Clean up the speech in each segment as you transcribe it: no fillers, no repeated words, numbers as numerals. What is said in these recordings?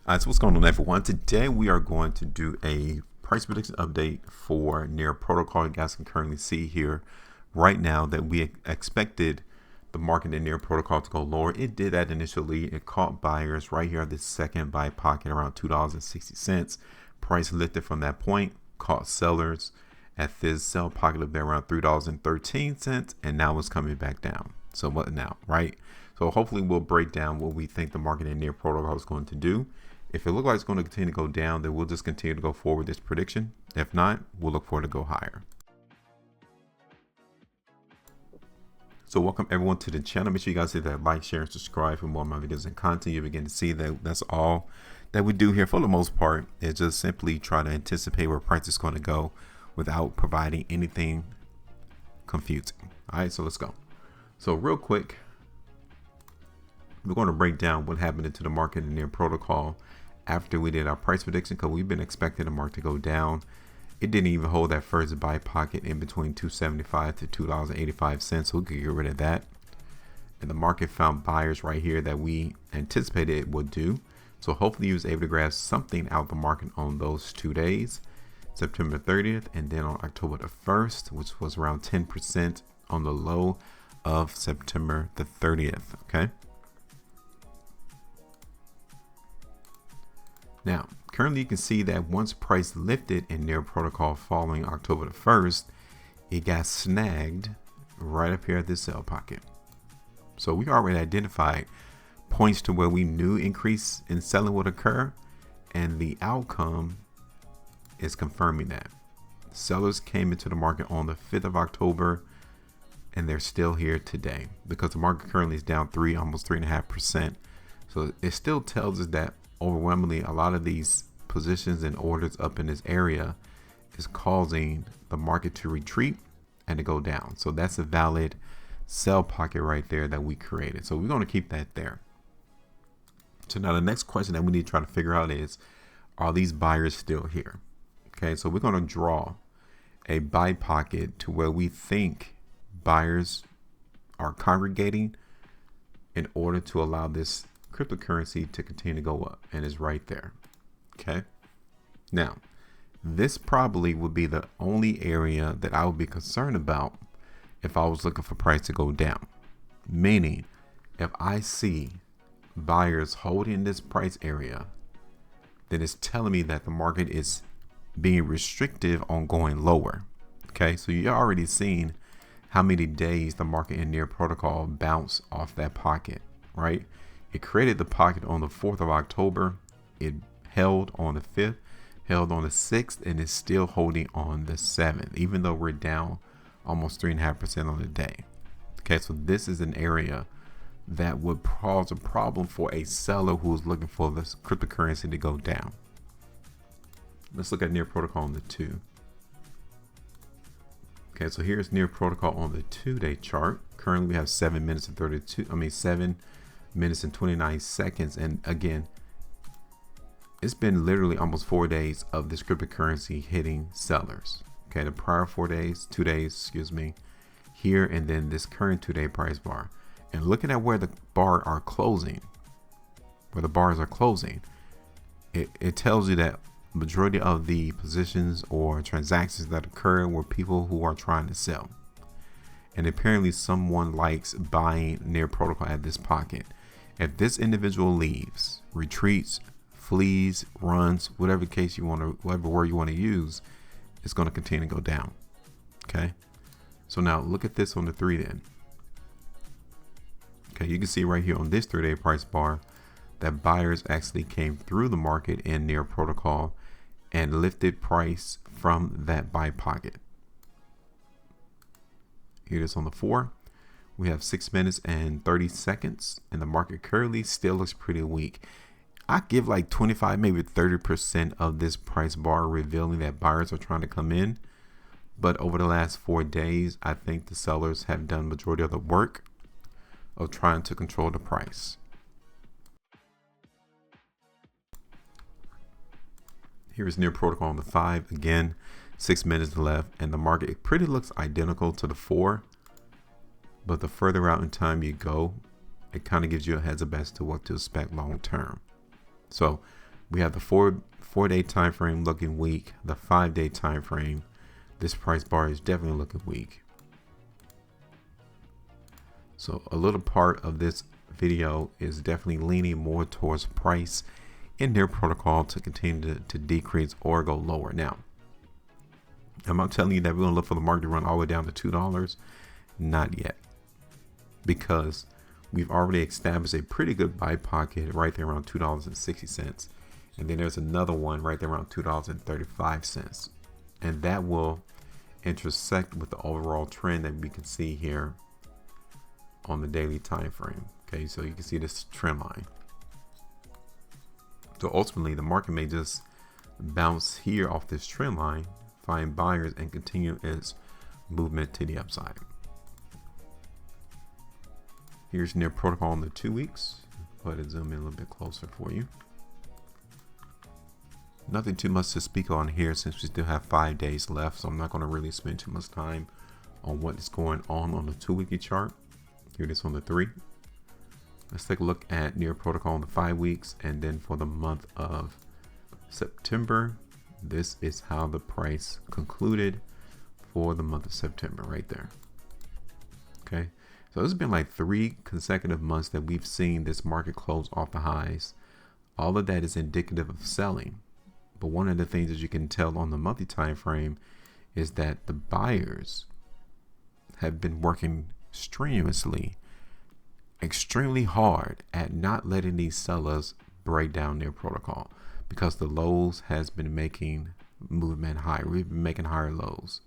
So what's going on, everyone? Today we are going to do a price prediction update for Near Protocol. You guys can currently see here right now that we expected the market in Near Protocol to go lower. It did that initially. It caught buyers right here at this second buy pocket around $2.60. Price lifted from that point, caught sellers at this sell pocket of there around $3.13, and now it's coming back down. So what now, right? So hopefully we'll break down what we think the market in Near Protocol is going to do. If it looks like it's going to continue to go down, then we'll just continue to go forward this prediction. If not, we'll look for it to go higher. So welcome everyone to the channel. Make sure you guys hit that like, share, and subscribe for more of my videos and content. You begin to see that that's all that we do here for the most part, is just simply try to anticipate where price is going to go without providing anything confusing. All right, so let's go. So real quick, we're going to break down what happened into the market in Near Protocol after we did our price prediction, because we've been expecting the market to go down. It didn't even hold that first buy pocket in between $2.75 to $2.85, so we could get rid of that. And the market found buyers right here that we anticipated it would do. So hopefully you was able to grab something out the market on those 2 days, September 30th, and then on October the 1st, which was around 10% on the low of September the 30th. Okay. Now, currently you can see that once price lifted in Near Protocol following October the 1st, it got snagged right up here at this sell pocket. So we already identified points to where we knew increase in selling would occur, and the outcome is confirming that. Sellers came into the market on the 5th of October, and they're still here today because the market currently is down almost 3.5%. So it still tells us that overwhelmingly a lot of these positions and orders up in this area is causing the market to retreat and to go down. So that's a valid sell pocket right there that we created. So we're going to keep that there. So now the next question that we need to try to figure out is, are these buyers still here? Okay, so we're going to draw a buy pocket to where we think buyers are congregating in order to allow this cryptocurrency to continue to go up, and it's right there. Okay, now this probably would be the only area that I would be concerned about if I was looking for price to go down. Meaning, if I see buyers holding this price area, then it's telling me that the market is being restrictive on going lower. Okay, so you're already seeing how many days the market in Near Protocol bounced off that pocket, right? It created the pocket on the 4th of October. It held on the 5th, held on the 6th, and is still holding on the 7th, even though we're down almost 3.5% on the day. Okay, so this is an area that would cause a problem for a seller who is looking for this cryptocurrency to go down. Let's look at Near Protocol on the 2. Okay, so here's Near Protocol on the 2-day chart. Currently we have 7 minutes and 7 minutes and 29 seconds, and again, it's been literally almost 4 days of this cryptocurrency hitting sellers. Okay, the prior 4 days, 2 days, excuse me, here, and then this current 2-day price bar. And looking at where the bars are closing, it tells you that majority of the positions or transactions that occur were people who are trying to sell. And apparently someone likes buying Near Protocol at this pocket. If this individual leaves, retreats, flees, runs, whatever case you want to, whatever word you want to use, it's going to continue to go down. Okay. So now look at this on the 3 then. Okay. You can see right here on this 3-day price bar that buyers actually came through the market in Near Protocol and lifted price from that buy pocket. Here it is on the 4. We have 6 minutes and 30 seconds, and the market currently still looks pretty weak. I give like 25, maybe 30% of this price bar revealing that buyers are trying to come in. But over the last 4 days, I think the sellers have done majority of the work of trying to control the price. Here is Near Protocol on the 5. Again, 6 minutes left, and the market, it pretty looks identical to the 4. But the further out in time you go, it kind of gives you a heads up as to what to expect long term. So We have the four-day time frame looking weak. The 5-day time frame, this price bar is definitely looking weak. So a little part of this video is definitely leaning more towards price in their protocol to continue to decrease or go lower. Now, I'm not telling you that we're going to look for the market to run all the way down to $2. Not yet, because we've already established a pretty good buy pocket right there around $2.60. And then there's another one right there around $2.35. And that will intersect with the overall trend that we can see here on the daily time frame. Okay, so you can see this trend line. So ultimately, the market may just bounce here off this trend line, find buyers, and continue its movement to the upside. Here's near protocol on the 2 weeks. Go ahead and zoom in a little bit closer for you. Nothing too much to speak on here since we still have 5 days left, so I'm not going to really spend too much time on what is going on the 2-weekly chart. Here it is on the 3. Let's take a look at near protocol on the 5 weeks, and then for the month of September, this is how the price concluded for the month of September right there. Okay, so it's been like 3 consecutive months that we've seen this market close off the highs. All of that is indicative of selling. But one of the things that you can tell on the monthly time frame is that the buyers have been working strenuously, extremely hard at not letting these sellers break down their protocol, because the lows has been making movement higher. We've been making higher lows.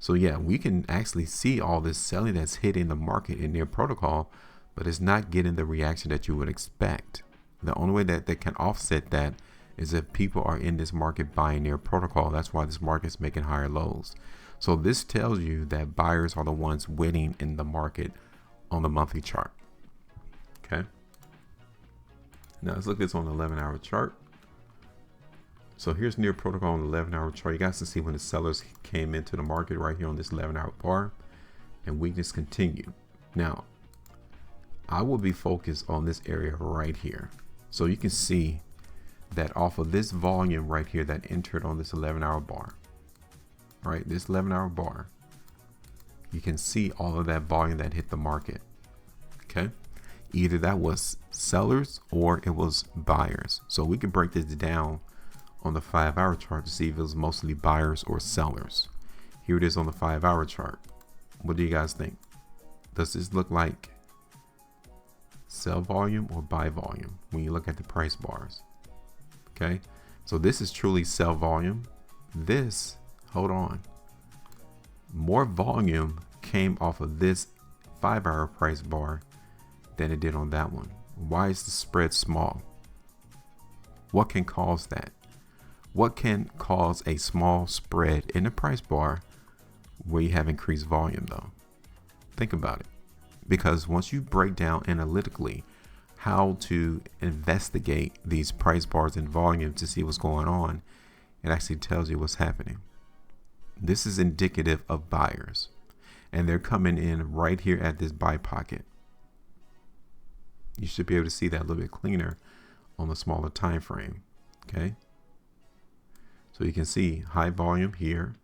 So yeah, we can actually see all this selling that's hitting the market in their protocol, but it's not getting the reaction that you would expect. The only way that they can offset that is if people are in this market buying their protocol. That's why this market's making higher lows. So this tells you that buyers are the ones winning in the market on the monthly chart. Okay. Now let's look at this on the 11-hour chart. So here's near protocol on the 11-hour chart. You guys can see when the sellers came into the market right here on this 11-hour bar, and weakness continued. Now, I will be focused on this area right here. So you can see that off of this volume right here that entered on this 11-hour bar, right? This 11-hour bar, you can see all of that volume that hit the market. Okay. Either that was sellers or it was buyers. So we can break this down on the 5-hour chart to see if it was mostly buyers or sellers. Here it is on the 5-hour chart. What do you guys think? Does this look like sell volume or buy volume when you look at the price bars? Okay, so this is truly sell volume. This, hold on, more volume came off of this 5-hour price bar than it did on that one. Why is the spread small? What can cause that? What can cause a small spread in the price bar where you have increased volume though? Think about it. Because once you break down analytically how to investigate these price bars and volume to see what's going on, it actually tells you what's happening. This is indicative of buyers, and they're coming in right here at this buy pocket. You should be able to see that a little bit cleaner on the smaller time frame. Okay, so you can see high volume here,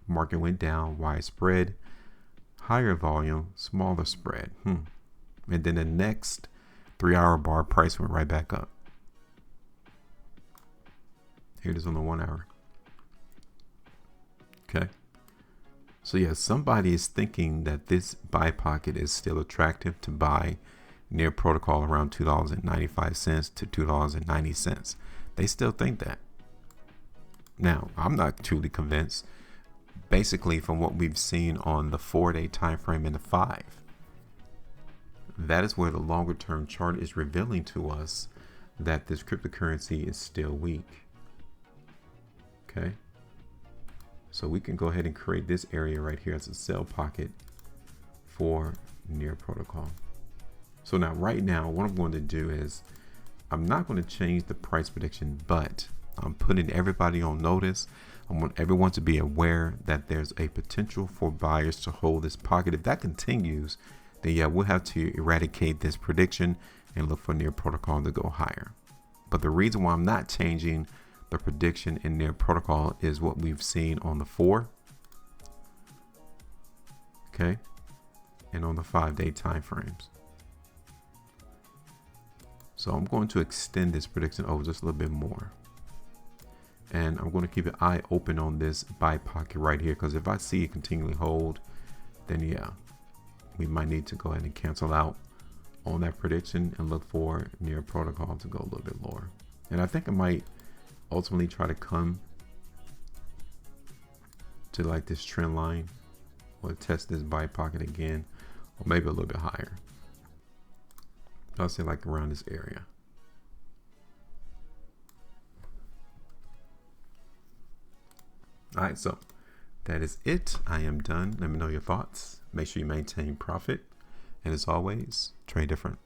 market went down, wide spread, higher volume, smaller spread, and then the next 3-hour bar price went right back up. Here it is on the 1 hour. Okay, so yeah, somebody is thinking that this buy pocket is still attractive to buy near protocol around $2.95 to $2.90. They still think that. Now, I'm not truly convinced. Basically, from what we've seen on the 4-day time frame and the 5, that is where the longer term chart is revealing to us that this cryptocurrency is still weak. Okay, so we can go ahead and create this area right here as a sell pocket for near protocol. So now right now what I'm going to do is I'm not going to change the price prediction, but I'm putting everybody on notice. I want everyone to be aware that there's a potential for buyers to hold this pocket. If that continues, then yeah, we'll have to eradicate this prediction and look for near protocol to go higher. But the reason why I'm not changing the prediction in their protocol is what we've seen on the 4, okay, and on the 5-day time frames. So I'm going to extend this prediction over just a little bit more. And I'm going to keep an eye open on this buy pocket right here, because if I see it continually hold, then yeah, we might need to go ahead and cancel out on that prediction and look for near protocol to go a little bit lower. And I think I might ultimately try to come to like this trend line or test this buy pocket again, or maybe a little bit higher. I'll say like around this area. All right, so that is it. I am done. Let me know your thoughts. Make sure you maintain profit. And as always, trade different.